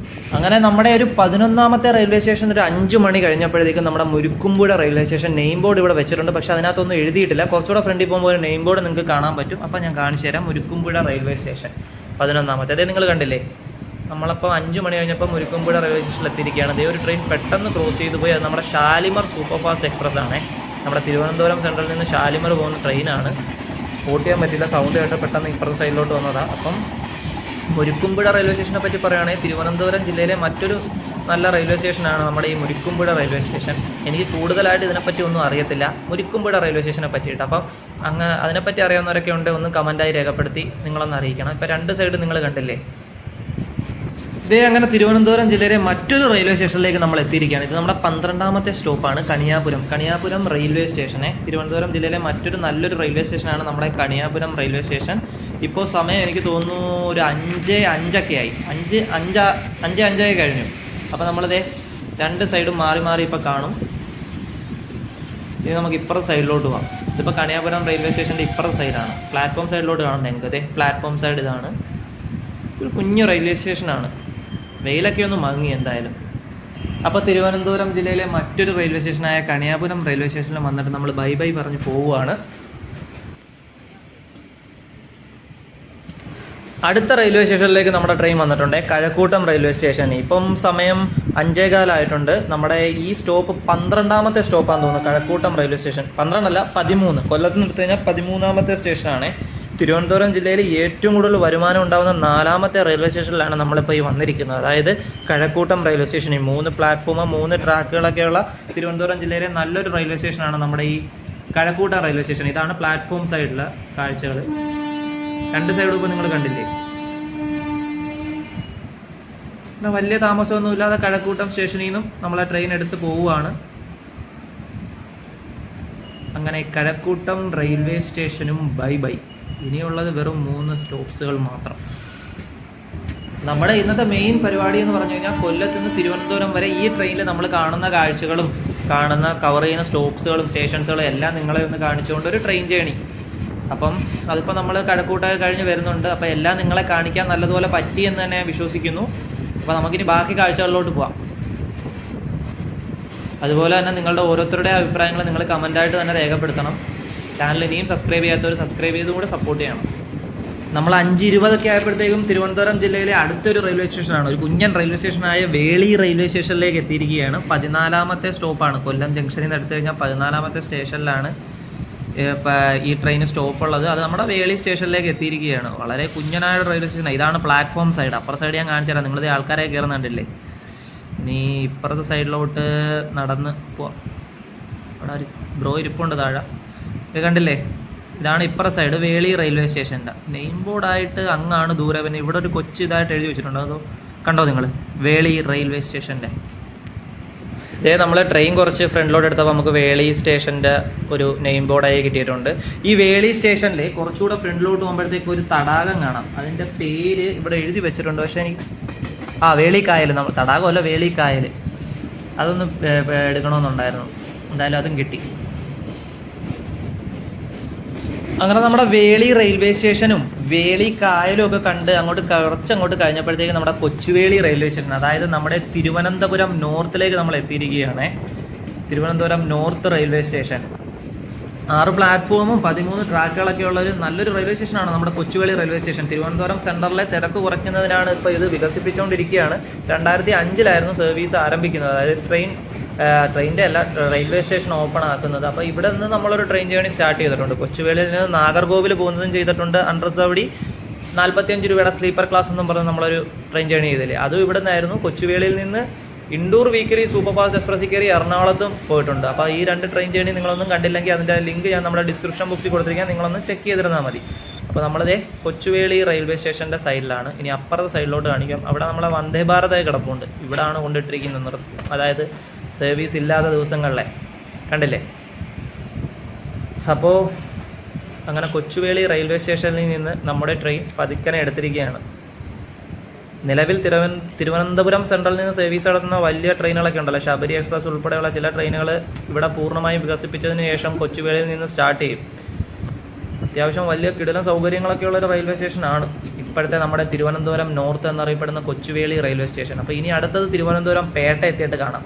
അങ്ങനെ നമ്മുടെ ഒരു 11ാമത്തെ റെയിൽവേ സ്റ്റേഷൻ ഒരു 5 മണി കഴിഞ്ഞപ്പോഴത്തേക്കും നമ്മുടെ Murukkumpuzha railway station name board ഇവിടെ വെച്ചിട്ടുണ്ട്. പക്ഷേ അതിനകത്തൊന്നും എഴുതിയിട്ടില്ല. കുറച്ചുകൂടെ ഫ്രണ്ടിൽ പോകുമ്പോൾ ഒരു നെയിം ബോർഡ് നിങ്ങൾക്ക് കാണാൻ പറ്റും. അപ്പം ഞാൻ കാണിച്ചു തരാം. മുരുക്കുംപുഴ റെയിൽവേ സ്റ്റേഷൻ 11ാമത്തെ. അതേ നിങ്ങൾ കണ്ടില്ലേ? നമ്മളപ്പോൾ 5 മണി കഴിഞ്ഞപ്പോൾ മുരുക്കുംപുഴ റെയിൽവേ സ്റ്റേഷനിൽ എത്തിയിരിക്കുകയാണ്. അതേ ഒരു ട്രെയിൻ പെട്ടെന്ന് ക്രോസ് ചെയ്ത് പോയി. അത് നമ്മുടെ ഷാലിമർ സൂപ്പർ ഫാസ്റ്റ് എക്സ്പ്രസ് ആണ്. നമ്മുടെ തിരുവനന്തപുരം സെൻട്രലിൽ നിന്ന് ഷാലിമർ പോകുന്ന ട്രെയിനാണ്. വോട്ട് ചെയ്യാൻ പറ്റില്ല, സൗണ്ട് കേട്ട് പെട്ടെന്ന് ഇപ്പുറത്തെ സൈഡിലോട്ട് വന്നതാണ്. അപ്പം മുരുക്കുംപുഴ റെയിൽവേ സ്റ്റേഷനെ പറ്റി പറയുകയാണെങ്കിൽ തിരുവനന്തപുരം ജില്ലയിലെ മറ്റൊരു നല്ല റെയിൽവേ സ്റ്റേഷനാണ് നമ്മുടെ ഈ മുരുക്കുംപുഴ റെയിൽവേ സ്റ്റേഷൻ. എനിക്ക് കൂടുതലായിട്ട് ഇതിനെപ്പറ്റി ഒന്നും അറിയത്തില്ല, മുരുക്കുംപുഴ റെയിൽവേ സ്റ്റേഷനെ പറ്റിയിട്ട്. അപ്പം അങ്ങനെ അതിനെപ്പറ്റി അറിയാവുന്നവരൊക്കെ ഉണ്ട്, ഒന്ന് കമൻറ്റായി രേഖപ്പെടുത്തി നിങ്ങളൊന്ന് അറിയിക്കണം. ഇപ്പോൾ 2 സൈഡ് നിങ്ങൾ കണ്ടില്ലേ? ഇതേ അങ്ങനെ തിരുവനന്തപുരം ജില്ലയിലെ മറ്റൊരു റെയിൽവേ സ്റ്റേഷനിലേക്ക് നമ്മൾ എത്തിയിരിക്കുകയാണ്. ഇത് നമ്മുടെ 12ാമത്തെ സ്റ്റോപ്പാണ്, കണിയാപുരം റെയിൽവേ സ്റ്റേഷനെ. തിരുവനന്തപുരം ജില്ലയിലെ മറ്റൊരു നല്ലൊരു റെയിൽവേ സ്റ്റേഷനാണ് നമ്മുടെ കണിയാപുരം റെയിൽവേ സ്റ്റേഷൻ. ഇപ്പോൾ സമയം എനിക്ക് തോന്നുന്നു ഒരു 5:05 ആയി. 5:05 കഴിഞ്ഞു. അപ്പോൾ നമ്മളിതേ 2 സൈഡും മാറി മാറി ഇപ്പോൾ കാണും. ഇനി നമുക്ക് ഇപ്പുറത്തെ സൈഡിലോട്ട് പോകാം. ഇതിപ്പോൾ കണിയാപുരം റെയിൽവേ സ്റ്റേഷൻ്റെ ഇപ്പുറത്തെ സൈഡാണ്. പ്ലാറ്റ്ഫോം സൈഡിലോട്ട് കാണാം നിങ്ങൾക്ക്. ഇതേ പ്ലാറ്റ്ഫോം സൈഡ് ഇതാണ്. ഒരു കുഞ്ഞു റെയിൽവേ സ്റ്റേഷനാണ്. വെയിലൊക്കെ ഒന്ന് മങ്ങി എന്തായാലും. അപ്പോൾ തിരുവനന്തപുരം ജില്ലയിലെ മറ്റൊരു റെയിൽവേ സ്റ്റേഷനായ കണിയാപുരം റെയിൽവേ സ്റ്റേഷനിൽ വന്നിട്ട് നമ്മൾ ബൈ ബൈ പറഞ്ഞ് പോവുകയാണ്. അടുത്ത റെയിൽവേ സ്റ്റേഷനിലേക്ക് നമ്മുടെ ട്രെയിൻ വന്നിട്ടുണ്ട്, കഴക്കൂട്ടം റെയിൽവേ സ്റ്റേഷൻ. ഇപ്പം സമയം 5:15 ആയിട്ടുണ്ട്. നമ്മുടെ ഈ സ്റ്റോപ്പ് 12ാമത്തെ സ്റ്റോപ്പാണെന്ന് തോന്നുന്നു, കഴക്കൂട്ടം റെയിൽവേ സ്റ്റേഷൻ. 12 അല്ല 13. കൊല്ലത്ത് നിന്ന് എടുത്തു കഴിഞ്ഞാൽ 13ാമത്തെ സ്റ്റേഷനാണ്. തിരുവനന്തപുരം ജില്ലയിൽ ഏറ്റവും കൂടുതൽ വരുമാനം ഉണ്ടാകുന്ന 4ാമത്തെ റെയിൽവേ സ്റ്റേഷനിലാണ് നമ്മളിപ്പോൾ ഈ വന്നിരിക്കുന്നത്. അതായത് കഴക്കൂട്ടം റെയിൽവേ സ്റ്റേഷനിൽ 3 പ്ലാറ്റ്ഫോം 3 ട്രാക്കുകളൊക്കെയുള്ള തിരുവനന്തപുരം ജില്ലയിലെ നല്ലൊരു റെയിൽവേ സ്റ്റേഷനാണ് നമ്മുടെ ഈ കഴക്കൂട്ടം റെയിൽവേ സ്റ്റേഷൻ. ഇതാണ് പ്ലാറ്റ്ഫോം സൈഡിലെ കാഴ്ചകൾ. 2 സൈഡും ഇപ്പോൾ നിങ്ങൾ കണ്ടില്ലേ? പിന്നെ വലിയ താമസമൊന്നുമില്ലാതെ കഴക്കൂട്ടം സ്റ്റേഷനിൽ നിന്നും നമ്മളെ ട്രെയിൻ എടുത്ത് പോവുകയാണ്. അങ്ങനെ കഴക്കൂട്ടം റെയിൽവേ സ്റ്റേഷനും ബൈ ബൈ. ഇനിയുള്ളത് വെറും 3 സ്റ്റോപ്സുകൾ മാത്രം. നമ്മുടെ ഇന്നത്തെ മെയിൻ പരിപാടി എന്ന് പറഞ്ഞു കഴിഞ്ഞാൽ കൊല്ലത്ത് നിന്ന് തിരുവനന്തപുരം വരെ ഈ ട്രെയിനിൽ നമ്മൾ കാണുന്ന കാഴ്ചകളും കവർ ചെയ്യുന്ന സ്റ്റോപ്സുകളും സ്റ്റേഷൻസുകളും എല്ലാം നിങ്ങളെ ഒന്ന് കാണിച്ചുകൊണ്ട് ഒരു ട്രെയിൻ ജേണി. അപ്പം അതിപ്പോൾ നമ്മൾ കഴക്കൂട്ടൊക്കെ കഴിഞ്ഞ് വരുന്നുണ്ട്. അപ്പോൾ എല്ലാം നിങ്ങളെ കാണിക്കാൻ നല്ലതുപോലെ പറ്റി എന്ന് തന്നെ വിശ്വസിക്കുന്നു. അപ്പോൾ നമുക്കിനി ബാക്കി കാഴ്ചകളിലോട്ട് പോകാം. അതുപോലെ തന്നെ നിങ്ങളുടെ ഓരോരുത്തരുടെ അഭിപ്രായങ്ങൾ നിങ്ങൾ കമൻറ്റായിട്ട് തന്നെ രേഖപ്പെടുത്തണം. ചാനൽ ഇനിയും സബ്സ്ക്രൈബ് ചെയ്യാത്തവർ സബ്സ്ക്രൈബ് ചെയ്തും കൂടെ സപ്പോർട്ട് ചെയ്യണം. നമ്മൾ 5:20 ആയപ്പോഴത്തേക്കും തിരുവനന്തപുരം ജില്ലയിലെ അടുത്തൊരു റെയിൽവേ സ്റ്റേഷനാണ്, ഒരു കുഞ്ഞൻ റെയിൽവേ സ്റ്റേഷനായ വേളി റെയിൽവേ സ്റ്റേഷനിലേക്ക് എത്തിയിരിക്കുകയാണ്. 14ാമത്തെ സ്റ്റോപ്പാണ്. കൊല്ലം ജംഗ്ഷനിൽ നിന്ന് എടുത്തു കഴിഞ്ഞാൽ 14ാമത്തെ സ്റ്റേഷനിലാണ് ഈ ട്രെയിൻ സ്റ്റോപ്പുള്ളത്. അത് നമ്മുടെ വേളി സ്റ്റേഷനിലേക്ക് എത്തിയിരിക്കുകയാണ്. വളരെ കുഞ്ഞനായ റെയിൽവേ സ്റ്റേഷൻ. ഇതാണ് പ്ലാറ്റ്ഫോം സൈഡ്. അപ്പുറത്തെ സൈഡ് ഞാൻ കാണിച്ചു തരാം. നിങ്ങളിത് ആൾക്കാരെ കയറുന്നുണ്ടല്ലേ. ഇനി ഇപ്പുറത്തെ സൈഡിലോട്ട് നടന്ന് പോവാം. അവിടെ ഒരു ബ്രോ ഇരിപ്പുണ്ട് താഴെ, ഇത് കണ്ടില്ലേ? ഇതാണ് ഇപ്പുറത്തെ സൈഡ് വേളി റെയിൽവേ സ്റ്റേഷൻ്റെ നെയിം ബോർഡായിട്ട് അങ്ങാണ് ദൂരെ. പിന്നെ ഇവിടെ ഒരു കൊച്ചു ഇതായിട്ട് എഴുതി വെച്ചിട്ടുണ്ട്, അതോ കണ്ടോ നിങ്ങൾ? വേളി റെയിൽവേ സ്റ്റേഷൻ്റെ. ഇതേ നമ്മൾ ട്രെയിൻ കുറച്ച് ഫ്രണ്ടിലോട്ട് എടുത്തപ്പോൾ നമുക്ക് വേളി സ്റ്റേഷൻ്റെ ഒരു നെയിം ബോർഡായി കിട്ടിയിട്ടുണ്ട്. ഈ വേളി സ്റ്റേഷനിൽ കുറച്ചുകൂടെ ഫ്രണ്ടിലോട്ട് പോകുമ്പോഴത്തേക്ക് ഒരു തടാകം കാണാം. അതിൻ്റെ പേര് ഇവിടെ എഴുതി വെച്ചിട്ടുണ്ട്, പക്ഷേ എനിക്ക് വേളിക്കായൽ, നമ്മൾ തടാകമല്ല വേളിക്കായൽ, അതൊന്ന് എടുക്കണമെന്നുണ്ടായിരുന്നു. എന്തായാലും അതും കിട്ടി. അങ്ങനെ നമ്മുടെ വേളി റെയിൽവേ സ്റ്റേഷനും വേളി കായലും ഒക്കെ കണ്ട് കുറച്ചങ്ങോട്ട് കഴിഞ്ഞപ്പോഴത്തേക്ക് നമ്മുടെ കൊച്ചുവേളി റെയിൽവേ സ്റ്റേഷൻ, അതായത് നമ്മുടെ തിരുവനന്തപുരം നോർത്തിലേക്ക് നമ്മൾ എത്തിയിരിക്കുകയാണ്. തിരുവനന്തപുരം നോർത്ത് റെയിൽവേ സ്റ്റേഷൻ 6 പ്ലാറ്റ്ഫോമും 13 ട്രാക്കുകളൊക്കെ ഉള്ള ഒരു നല്ലൊരു റെയിൽവേ സ്റ്റേഷനാണ് നമ്മുടെ കൊച്ചുവേളി റെയിൽവേ സ്റ്റേഷൻ. തിരുവനന്തപുരം സെൻട്രലിലെ തിരക്ക് കുറയ്ക്കുന്നതിനാണ് ഇപ്പോൾ ഇത് വികസിപ്പിച്ചുകൊണ്ടിരിക്കുകയാണ്. 2005 സർവീസ് ആരംഭിക്കുന്നത്, അതായത് ട്രെയിനിൻ്റെ അല്ല, റെയിൽവേ സ്റ്റേഷൻ ഓപ്പൺ ആക്കുന്നത്. അപ്പോൾ ഇവിടെ നിന്ന് നമ്മളൊരു ട്രെയിൻ ജേണി സ്റ്റാർട്ട് ചെയ്തിട്ടുണ്ട്. കൊച്ചുവേളിയിൽ നിന്ന് നാഗർകോവിൽ പോകുന്നതും ചെയ്തിട്ടുണ്ട്. അൺറിസർവ്ഡ് 45 രൂപയുടെ സ്ലീപ്പർ ക്ലാസ് എന്നും പറഞ്ഞ് നമ്മളൊരു ട്രെയിൻ ജേണി ചെയ്തില്ലേ, അതും ഇവിടെ നിന്നായിരുന്നു. കൊച്ചുവേളിയിൽ നിന്ന് ഇൻഡോർ വീക്കിലി സൂപ്പർ ഫാസ്റ്റ് എക്സ്പ്രസ്സിൽ കയറി എറണാകുളത്തും പോയിട്ടുണ്ട്. അപ്പോൾ ഈ 2 ട്രെയിൻ ജേണി നിങ്ങളൊന്നും കണ്ടില്ലെങ്കിൽ അതിൻ്റെ ലിങ്ക് ഞാൻ നമ്മുടെ ഡിസ്ക്രിപ്ഷൻ ബോക്സിൽ കൊടുത്തിരിക്കാൻ, നിങ്ങളൊന്ന് ചെക്ക് ചെയ്തിരുന്നാൽ മതി. അപ്പോൾ നമ്മളിതേ കൊച്ചുവേളി റെയിൽവേ സ്റ്റേഷൻ്റെ സൈഡിലാണ്. ഇനി അപ്പുറത്തെ സൈഡിലോട്ട് കാണിക്കാം. അവിടെ നമ്മളെ വന്ദേ ഭാരത് കിടപ്പുണ്ട്. ഇവിടെയാണ് കൊണ്ടിട്ടിരിക്കുന്നത്, അതായത് സർവീസ് ഇല്ലാത്ത ദിവസങ്ങളിലെ, കണ്ടില്ലേ. അപ്പോൾ അങ്ങനെ കൊച്ചുവേളി റെയിൽവേ സ്റ്റേഷനിൽ നിന്ന് നമ്മുടെ ട്രെയിൻ പതുക്കനെ എടുത്തിരിക്കുകയാണ്. നിലവിൽ തിരുവനന്തപുരം സെൻട്രലിൽ നിന്ന് സർവീസ് നടത്തുന്ന വലിയ ട്രെയിനുകളൊക്കെ ഉണ്ടല്ലോ, ശബരി എക്സ്പ്രസ് ഉൾപ്പെടെയുള്ള ചില ട്രെയിനുകൾ ഇവിടെ പൂർണ്ണമായും വികസിപ്പിച്ചതിന് ശേഷം കൊച്ചുവേളിയിൽ നിന്ന് സ്റ്റാർട്ട് ചെയ്യും. അത്യാവശ്യം വലിയ കിടിലൻ സൗകര്യങ്ങളൊക്കെ ഉള്ളൊരു റെയിൽവേ സ്റ്റേഷനാണ് ഇപ്പോഴത്തെ നമ്മുടെ തിരുവനന്തപുരം നോർത്ത് എന്നറിയപ്പെടുന്ന കൊച്ചുവേളി റെയിൽവേ സ്റ്റേഷൻ. അപ്പോൾ ഇനി അടുത്തത് തിരുവനന്തപുരം പേട്ട എത്തിയിട്ട് കാണാം.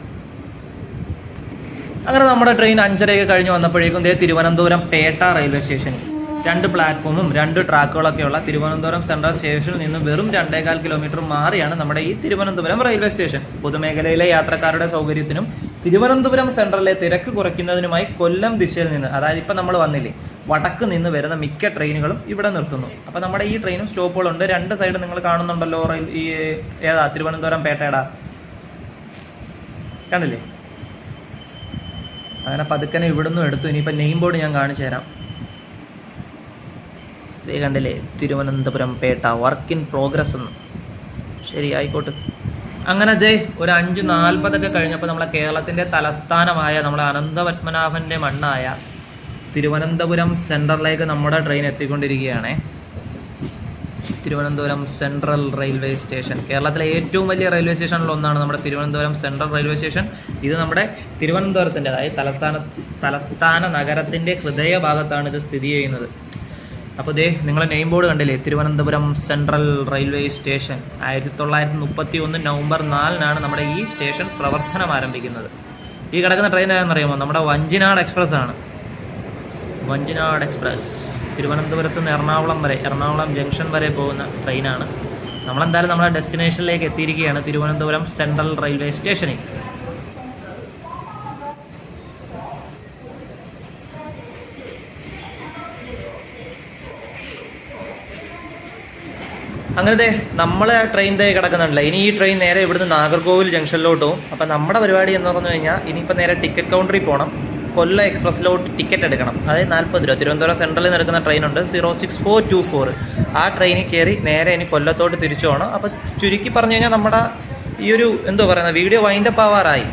അങ്ങനെ നമ്മുടെ ട്രെയിൻ 5:30 കഴിഞ്ഞ് വന്നപ്പോഴേക്കും തിരുവനന്തപുരം പേട്ട റെയിൽവേ സ്റ്റേഷനിൽ 2 പ്ലാറ്റ്ഫോമും 2 ട്രാക്കുകളൊക്കെയുള്ള തിരുവനന്തപുരം സെൻട്രൽ സ്റ്റേഷനിൽ നിന്ന് വെറും 2.25 കിലോമീറ്റർ മാറിയാണ് നമ്മുടെ ഈ തിരുവനന്തപുരം റെയിൽവേ സ്റ്റേഷൻ. പൊതുമേഖലയിലെ യാത്രക്കാരുടെ സൗകര്യത്തിനും തിരുവനന്തപുരം സെൻട്രലിലെ തിരക്ക് കുറയ്ക്കുന്നതിനുമായി കൊല്ലം ദിശയിൽ നിന്ന്, അതായത് ഇപ്പം നമ്മൾ വന്നില്ലേ, വടക്ക് നിന്ന് വരുന്ന മിക്ക ട്രെയിനുകളും ഇവിടെ നിർത്തുന്നു. അപ്പോൾ നമ്മുടെ ഈ ട്രെയിനും സ്റ്റോപ്പുകളുണ്ട്. 2 സൈഡ് നിങ്ങൾ കാണുന്നുണ്ടല്ലോ, ഈ ഏതാ തിരുവനന്തപുരം പേട്ടയുടെ കണ്ടില്ലേ. അങ്ങനെ പതുക്കനെ ഇവിടുന്ന് എടുത്തു. ഇനിയിപ്പോൾ നെയിം ബോർഡ് ഞാൻ കാണിച്ചു തരാം. ഇതേ കണ്ടില്ലേ, Thiruvananthapuram Pettah work in progress എന്ന്. ശരി, ആയിക്കോട്ടെ. അങ്ങനെ അതേ ഒരു 5:40 കഴിഞ്ഞപ്പോൾ നമ്മളെ കേരളത്തിൻ്റെ തലസ്ഥാനമായ നമ്മളെ അനന്തപത്മനാഭൻ്റെ മണ്ണായ തിരുവനന്തപുരം സെൻട്രലിലേക്ക് നമ്മുടെ ട്രെയിൻ എത്തിക്കൊണ്ടിരിക്കുകയാണ്. തിരുവനന്തപുരം സെൻട്രൽ റെയിൽവേ സ്റ്റേഷൻ കേരളത്തിലെ ഏറ്റവും വലിയ റെയിൽവേ സ്റ്റേഷനിൽ ഒന്നാണ് നമ്മുടെ തിരുവനന്തപുരം സെൻട്രൽ റെയിൽവേ സ്റ്റേഷൻ. ഇത് നമ്മുടെ തിരുവനന്തപുരത്തിൻ്റെ, അതായത് തലസ്ഥാന നഗരത്തിൻ്റെ ഹൃദയഭാഗത്താണ് ഇത് സ്ഥിതി ചെയ്യുന്നത്. അപ്പോൾ നിങ്ങൾ നെയിം ബോർഡ് കണ്ടില്ലേ, Thiruvananthapuram central railway station. 1931 November 4-നാണ് നമ്മുടെ ഈ സ്റ്റേഷൻ പ്രവർത്തനം ആരംഭിക്കുന്നത്. ഈ കിടക്കുന്ന ട്രെയിൻ ഏതാണെന്നറിയാമോ? നമ്മുടെ വഞ്ചിനാട് എക്സ്പ്രസ് ആണ്. വഞ്ചിനാട് എക്സ്പ്രസ് തിരുവനന്തപുരത്ത് നിന്ന് എറണാകുളം ജംഗ്ഷൻ വരെ പോകുന്ന ട്രെയിനാണ്. നമ്മളെന്തായാലും നമ്മുടെ ഡെസ്റ്റിനേഷനിലേക്ക് എത്തിയിരിക്കുകയാണ്, തിരുവനന്തപുരം സെൻട്രൽ റെയിൽവേ സ്റ്റേഷനിൽ. അങ്ങനത്തെ നമ്മളെ ട്രെയിൻ കിടക്കുന്നുണ്ടല്ലോ. ഇനി ഈ ട്രെയിൻ നേരെ ഇവിടുന്ന് നാഗർകോവിൽ ജംഗ്ഷനിലോട്ട് പോകും. അപ്പം നമ്മുടെ പരിപാടി എന്ന് പറഞ്ഞു കഴിഞ്ഞാൽ ഇനിയിപ്പോൾ നേരെ ടിക്കറ്റ് കൗണ്ടറിൽ പോകണം. കൊല്ലം എക്സ്പ്രസ്സിലോട്ട് ടിക്കറ്റ് എടുക്കണം. അതായത് 40 രൂപ. തിരുവനന്തപുരം സെൻട്രലിൽ നിന്ന് എടുക്കുന്ന ട്രെയിനുണ്ട് 06424. ആ ട്രെയിനിൽ കയറി നേരെ ഇനി കൊല്ലത്തോട്ട് തിരിച്ചു പോകണം. അപ്പോൾ ചുരുക്കി പറഞ്ഞു കഴിഞ്ഞാൽ നമ്മുടെ ഈ ഒരു വീഡിയോ വൈൻഡപ്പ് ആവാറായി.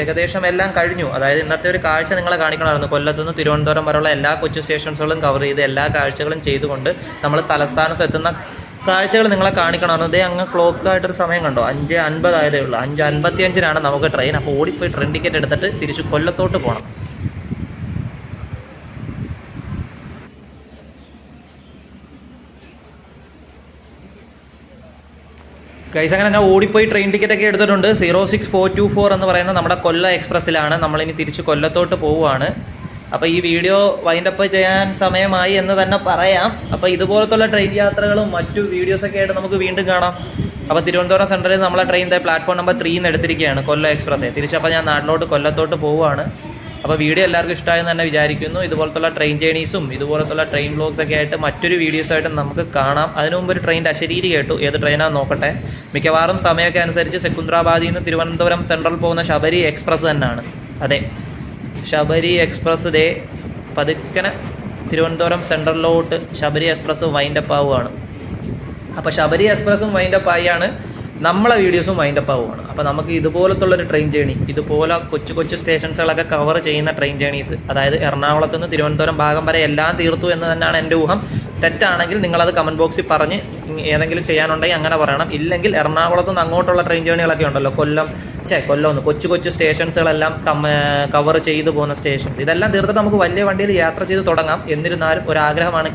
ഏകദേശം എല്ലാം കഴിഞ്ഞു. അതായത് ഇന്നത്തെ ഒരു കാഴ്ച നിങ്ങളെ കാണിക്കണമായിരുന്നു. കൊല്ലത്തുനിന്ന് തിരുവനന്തപുരം വരെയുള്ള എല്ലാ കൊച്ചു സ്റ്റേഷൻസുകളും കവർ ചെയ്ത് എല്ലാ കാഴ്ചകളും ചെയ്തുകൊണ്ട് നമ്മൾ തലസ്ഥാനത്ത് എത്തുന്ന കാഴ്ചകൾ നിങ്ങളെ കാണിക്കണമായിരുന്നു. ഇതേ അങ്ങ് ക്ലോക്കായിട്ടൊരു സമയം കണ്ടോ, 5:50 ആയതേ ഉള്ളൂ. 5:55 നമുക്ക് ട്രെയിൻ. അപ്പോൾ ഓടിപ്പോയി ട്രെയിൻ ടിക്കറ്റ് എടുത്തിട്ട് തിരിച്ച് കൊല്ലത്തോട്ട് പോകണം. ഗൈസ്, അങ്ങനെ ഞാൻ ഓടിപ്പോയി ട്രെയിൻ ടിക്കറ്റൊക്കെ എടുത്തിട്ടുണ്ട്. 06424 എന്ന് പറയുന്ന നമ്മുടെ കൊല്ലം എക്സ്പ്രസ്സിലാണ്. നമ്മളിനി തിരിച്ച് കൊല്ലത്തോട്ട് പോവുകയാണ്. അപ്പോൾ ഈ വീഡിയോ വൈൻഡപ്പ് ചെയ്യാൻ സമയമായി എന്ന് തന്നെ പറയാം. അപ്പോൾ ഇതുപോലത്തുള്ള ട്രെയിൻ യാത്രകളും മറ്റു വീഡിയോസൊക്കെ ആയിട്ട് നമുക്ക് വീണ്ടും കാണാം. അപ്പോൾ തിരുവനന്തപുരം സെൻട്രലിൽ നമ്മളെ ട്രെയിൻ പ്ലാറ്റ്ഫോം നമ്പർ 3 എടുത്തിരിക്കുകയാണ്, കൊല്ലം എക്സ്പ്രസ്സേ. തിരിച്ചപ്പോൾ ഞാൻ നാട്ടിലോട്ട് കൊല്ലത്തോട്ട് പോവുകയാണ്. അപ്പോൾ വീഡിയോ എല്ലാവർക്കും ഇഷ്ടമായെന്ന് തന്നെ വിചാരിക്കുന്നു. ഇതുപോലത്തുള്ള ട്രെയിൻ ജേണീസും ഇതുപോലത്തുള്ള ട്രെയിൻ വ്ലോഗ്സൊക്കെ ആയിട്ട് മറ്റൊരു വീഡിയോസായിട്ട് നമുക്ക് കാണാം. അതിനു മുമ്പ് ഒരു ട്രെയിനിൻ്റെ അശരീരി കേട്ടു. ഏത് ട്രെയിനാണെന്ന് നോക്കട്ടെ. മിക്കവാറും സമയമൊക്കെ അനുസരിച്ച് സെക്കുന്ദ്രാബാദിൽ നിന്ന് തിരുവനന്തപുരം സെൻട്രൽ പോകുന്ന ശബരി എക്സ്പ്രസ് തന്നെയാണ്. അതെ, ശബരി എക്സ്പ്രസ് പതുക്കനെ തിരുവനന്തപുരം സെൻട്രലിലോട്ട് ശബരി എക്സ്പ്രസ് വൈൻഡപ്പ് ആവുകയാണ്. അപ്പോൾ ശബരി എക്സ്പ്രസ്സും വൈൻഡപ്പ് ആയാണ് നമ്മളെ വീഡിയോസും വൈൻഡപ്പ് ആവുകയാണ്. അപ്പോൾ നമുക്ക് ഇതുപോലത്തുള്ളൊരു ട്രെയിൻ ജേണി, ഇതുപോലെ കൊച്ചു സ്റ്റേഷൻസുകളൊക്കെ കവർ ചെയ്യുന്ന ട്രെയിൻ ജേണീസ്, അതായത് എറണാകുളത്ത് നിന്ന് തിരുവനന്തപുരം ഭാഗം വരെ എല്ലാം തീർത്തു എന്ന് തന്നെയാണ് എൻ്റെ ഊഹം. തെറ്റാണെങ്കിൽ നിങ്ങളത് കമൻറ്റ് ബോക്സിൽ പറഞ്ഞ് ഏതെങ്കിലും ചെയ്യാനുണ്ടെങ്കിൽ അങ്ങനെ പറയണം. ഇല്ലെങ്കിൽ എറണാകുളത്ത് നിന്ന് അങ്ങോട്ടുള്ള ട്രെയിൻ ജേണികളൊക്കെ ഉണ്ടല്ലോ, കൊല്ലം കൊച്ചു സ്റ്റേഷൻസുകളെല്ലാം കവർ ചെയ്തു പോകുന്ന സ്റ്റേഷൻസ്, ഇതെല്ലാം തീർത്തിട്ട് നമുക്ക് വലിയ വണ്ടിയിൽ യാത്ര ചെയ്ത് തുടങ്ങാം. എന്നിരുന്നാലും ഒരാഗ്രഹമാണ്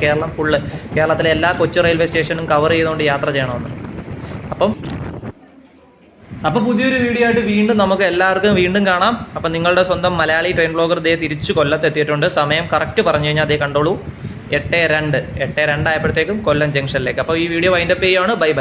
കേരളത്തിലെ എല്ലാ കൊച്ചു റെയിൽവേ സ്റ്റേഷനും കവർ ചെയ്തുകൊണ്ട് യാത്ര ചെയ്യണമെന്ന്. അപ്പോൾ പുതിയൊരു വീഡിയോ ആയിട്ട് വീണ്ടും നമുക്ക് എല്ലാവർക്കും വീണ്ടും കാണാം. അപ്പം നിങ്ങളുടെ സ്വന്തം മലയാളി ട്രെയിൻ ബ്ലോഗർ തിരിച്ച് കൊല്ലത്തെത്തിയിട്ടുണ്ട്. സമയം കറക്റ്റ് പറഞ്ഞു കഴിഞ്ഞാൽ കണ്ടോളൂ, 8:02 ആയപ്പോഴത്തേക്കും കൊല്ലം ജംഗ്ഷനിലേക്ക്. അപ്പോൾ ഈ വീഡിയോ വൈൻഡപ്പ് ചെയ്യുകയാണ്. ബൈ.